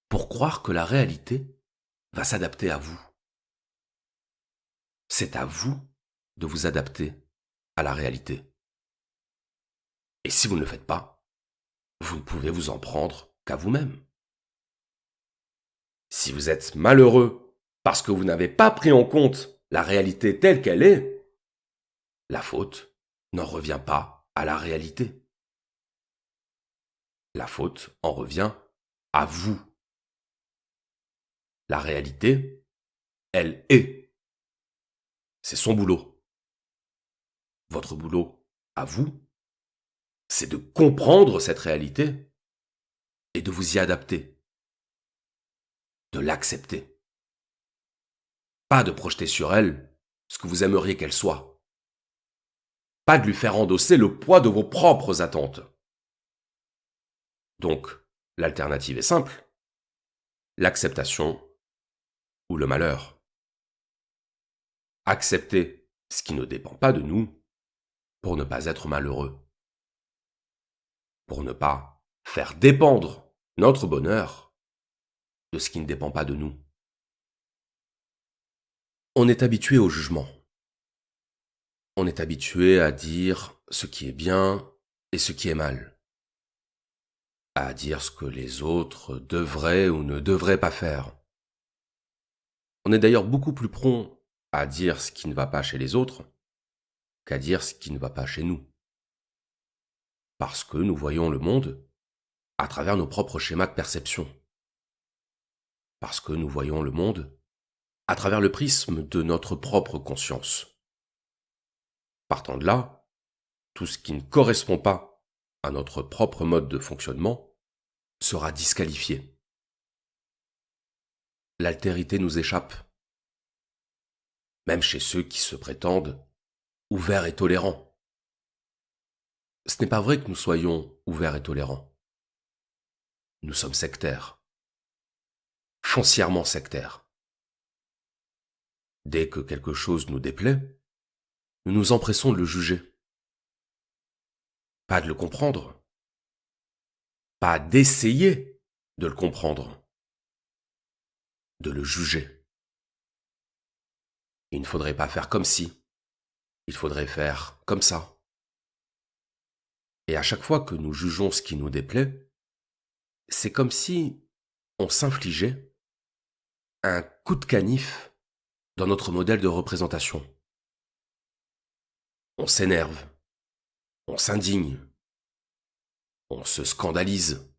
pour croire que la réalité va s'adapter à vous. C'est à vous de vous adapter à la réalité. Et si vous ne le faites pas, vous ne pouvez vous en prendre qu'à vous-même. Si vous êtes malheureux parce que vous n'avez pas pris en compte la réalité telle qu'elle est, la faute n'en revient pas à la réalité. La faute en revient à vous. La réalité, elle est. C'est son boulot. Votre boulot, à vous, c'est de comprendre cette réalité et de vous y adapter, de l'accepter. Pas de projeter sur elle ce que vous aimeriez qu'elle soit. Pas de lui faire endosser le poids de vos propres attentes. Donc, l'alternative est simple. L'acceptation ou le malheur. Accepter ce qui ne dépend pas de nous pour ne pas être malheureux. Pour ne pas faire dépendre notre bonheur de ce qui ne dépend pas de nous. On est habitué au jugement. On est habitué à dire ce qui est bien et ce qui est mal. À dire ce que les autres devraient ou ne devraient pas faire. On est d'ailleurs beaucoup plus prompt à dire ce qui ne va pas chez les autres qu'à dire ce qui ne va pas chez nous. Parce que nous voyons le monde à travers nos propres schémas de perception. Parce que nous voyons le monde à travers le prisme de notre propre conscience. Partant de là, tout ce qui ne correspond pas à notre propre mode de fonctionnement sera disqualifié. L'altérité nous échappe, même chez ceux qui se prétendent ouverts et tolérants. Ce n'est pas vrai que nous soyons ouverts et tolérants. Nous sommes sectaires, foncièrement sectaires. Dès que quelque chose nous déplaît, nous nous empressons de le juger. Pas de le comprendre, pas d'essayer de le comprendre, de le juger. Il ne faudrait pas faire comme si, il faudrait faire comme ça. Et à chaque fois que nous jugeons ce qui nous déplaît, c'est comme si on s'infligeait un coup de canif dans notre modèle de représentation. On s'énerve, on s'indigne, on se scandalise,